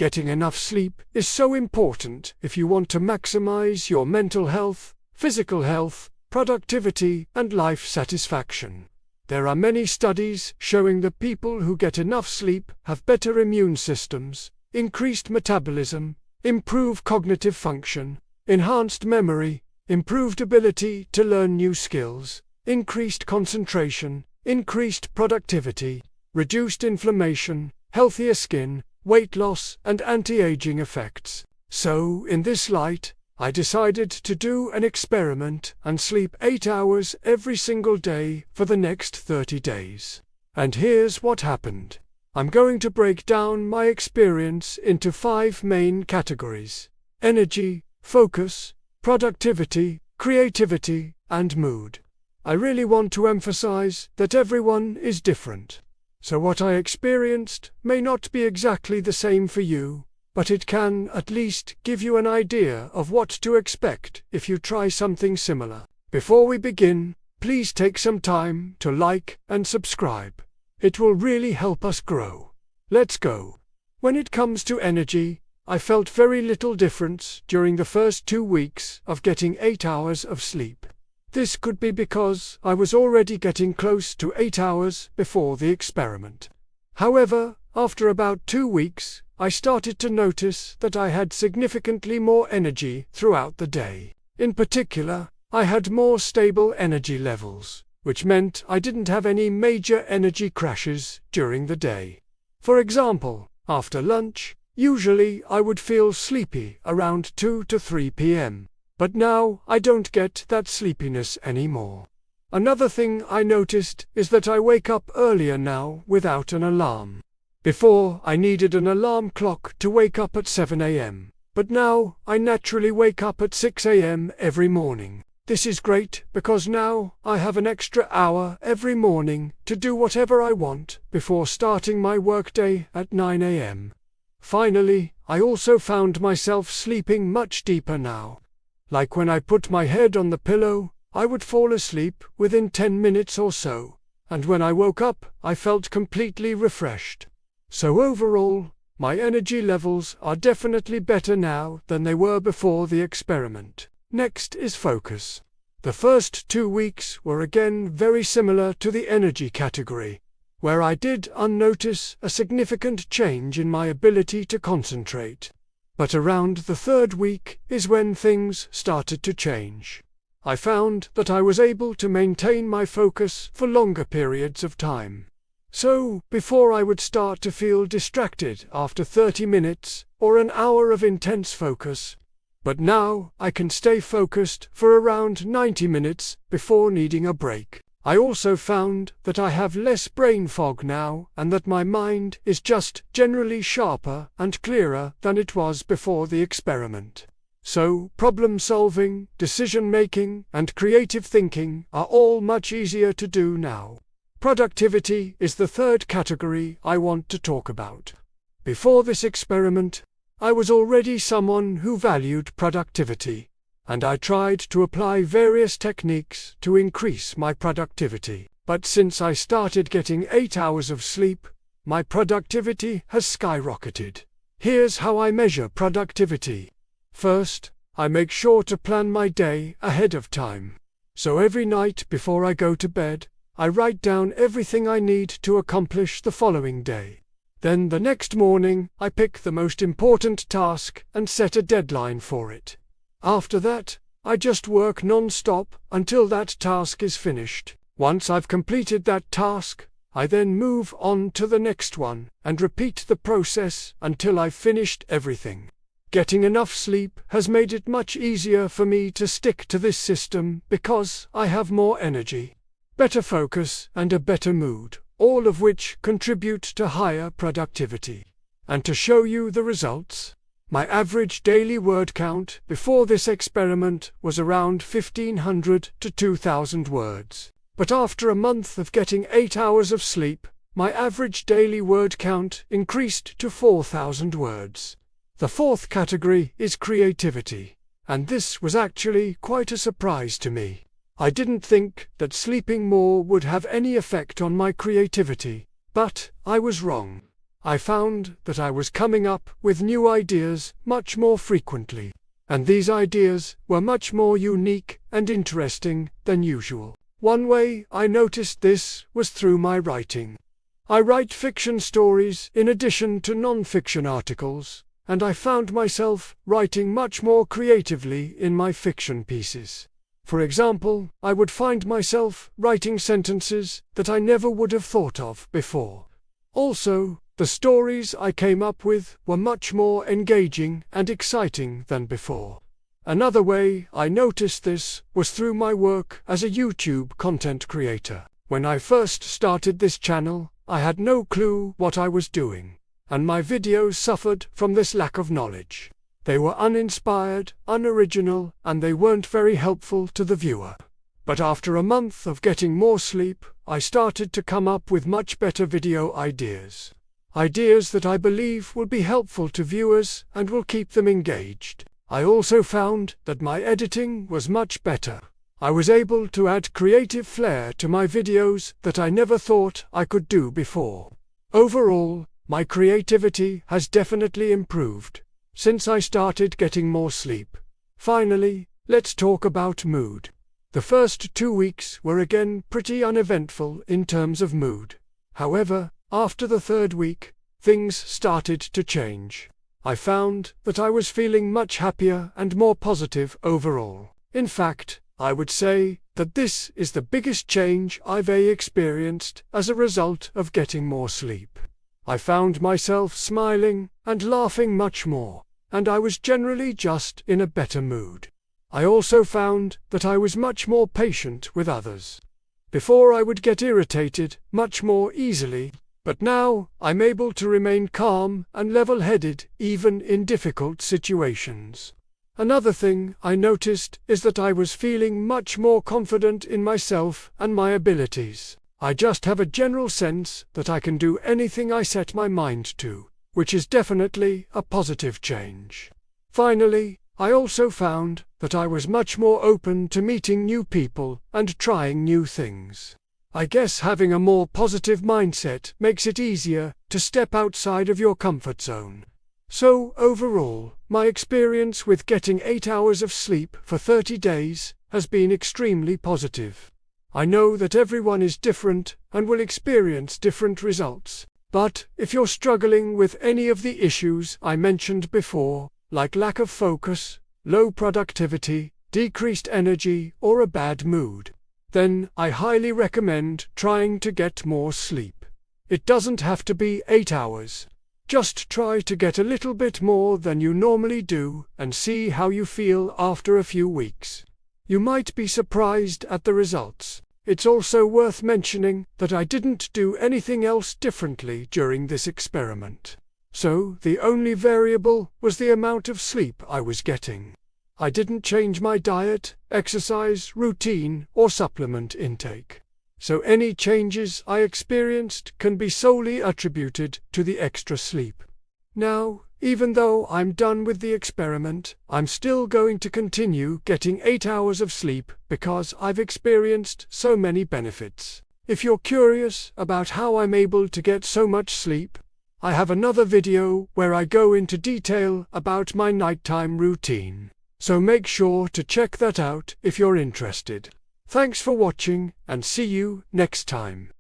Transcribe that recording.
Getting enough sleep is so important if you want to maximize your mental health, physical health, productivity, and life satisfaction. There are many studies showing that people who get enough sleep have better immune systems, increased metabolism, improved cognitive function, enhanced memory, improved ability to learn new skills, increased concentration, increased productivity, reduced inflammation, healthier skin, weight loss, and anti-aging effects. So, in this light, I decided to do an experiment and sleep 8 hours every single day for the next 30 days. And here's what happened. I'm going to break down my experience into 5 main categories: energy, focus, productivity, creativity, and mood. I really want to emphasize that everyone is different. So what I experienced may not be exactly the same for you, but it can at least give you an idea of what to expect if you try something similar. Before we begin, please take some time to like and subscribe. It will really help us grow. Let's go. When it comes to energy, I felt very little difference during the first 2 weeks of getting 8 hours of sleep. This could be because I was already getting close to 8 hours before the experiment. However, after about 2 weeks, I started to notice that I had significantly more energy throughout the day. In particular, I had more stable energy levels, which meant I didn't have any major energy crashes during the day. For example, after lunch, usually I would feel sleepy around 2 to 3 p.m. But now I don't get that sleepiness anymore. Another thing I noticed is that I wake up earlier now without an alarm. Before, I needed an alarm clock to wake up at 7 a.m., but now I naturally wake up at 6 a.m. every morning. This is great because now I have an extra hour every morning to do whatever I want before starting my workday at 9 a.m. Finally, I also found myself sleeping much deeper now. Like when I put my head on the pillow, I would fall asleep within 10 minutes or so, and when I woke up, I felt completely refreshed. So overall, my energy levels are definitely better now than they were before the experiment. Next is focus. The first 2 weeks were again very similar to the energy category, where I did unnotice a significant change in my ability to concentrate. But around the 3rd week is when things started to change. I found that I was able to maintain my focus for longer periods of time. So, before I would start to feel distracted after 30 minutes or an hour of intense focus, but now I can stay focused for around 90 minutes before needing a break. I also found that I have less brain fog now and that my mind is just generally sharper and clearer than it was before the experiment. So, problem solving, decision making, and creative thinking are all much easier to do now. Productivity is the 3rd category I want to talk about. Before this experiment, I was already someone who valued productivity, and I tried to apply various techniques to increase my productivity. But since I started getting 8 hours of sleep, my productivity has skyrocketed. Here's how I measure productivity. First, I make sure to plan my day ahead of time. So every night before I go to bed, I write down everything I need to accomplish the following day. Then the next morning, I pick the most important task and set a deadline for it. After that, I just work non-stop until that task is finished. Once I've completed that task, I then move on to the next one and repeat the process until I've finished everything. Getting enough sleep has made it much easier for me to stick to this system because I have more energy, better focus, and a better mood, all of which contribute to higher productivity. And to show you the results, my average daily word count before this experiment was around 1,500 to 2,000 words. But after a month of getting 8 hours of sleep, my average daily word count increased to 4,000 words. The 4th category is creativity, and this was actually quite a surprise to me. I didn't think that sleeping more would have any effect on my creativity, but I was wrong. I found that I was coming up with new ideas much more frequently, and these ideas were much more unique and interesting than usual. One way I noticed this was through my writing. I write fiction stories in addition to non-fiction articles, and I found myself writing much more creatively in my fiction pieces. For example, I would find myself writing sentences that I never would have thought of before. Also, the stories I came up with were much more engaging and exciting than before. Another way I noticed this was through my work as a YouTube content creator. When I first started this channel, I had no clue what I was doing, and my videos suffered from this lack of knowledge. They were uninspired, unoriginal, and they weren't very helpful to the viewer. But after a month of getting more sleep, I started to come up with much better video ideas. Ideas that I believe will be helpful to viewers and will keep them engaged. I also found that my editing was much better. I was able to add creative flair to my videos that I never thought I could do before. Overall, my creativity has definitely improved since I started getting more sleep. Finally, let's talk about mood. The first 2 weeks were again pretty uneventful in terms of mood. However, after the third week, things started to change. I found that I was feeling much happier and more positive overall. In fact, I would say that this is the biggest change I've experienced as a result of getting more sleep. I found myself smiling and laughing much more, and I was generally just in a better mood. I also found that I was much more patient with others. Before I would get irritated much more easily, but now I'm able to remain calm and level-headed even in difficult situations. Another thing I noticed is that I was feeling much more confident in myself and my abilities. I just have a general sense that I can do anything I set my mind to, which is definitely a positive change. Finally, I also found that I was much more open to meeting new people and trying new things. I guess having a more positive mindset makes it easier to step outside of your comfort zone. So, overall, my experience with getting 8 hours of sleep for 30 days has been extremely positive. I know that everyone is different and will experience different results, but if you're struggling with any of the issues I mentioned before, like lack of focus, low productivity, decreased energy, or a bad mood, then I highly recommend trying to get more sleep. It doesn't have to be 8 hours. Just try to get a little bit more than you normally do and see how you feel after a few weeks. You might be surprised at the results. It's also worth mentioning that I didn't do anything else differently during this experiment. So the only variable was the amount of sleep I was getting. I didn't change my diet, exercise routine, or supplement intake. So any changes I experienced can be solely attributed to the extra sleep. Now, even though I'm done with the experiment, I'm still going to continue getting 8 hours of sleep because I've experienced so many benefits. If you're curious about how I'm able to get so much sleep, I have another video where I go into detail about my nighttime routine. So make sure to check that out if you're interested. Thanks for watching, and see you next time.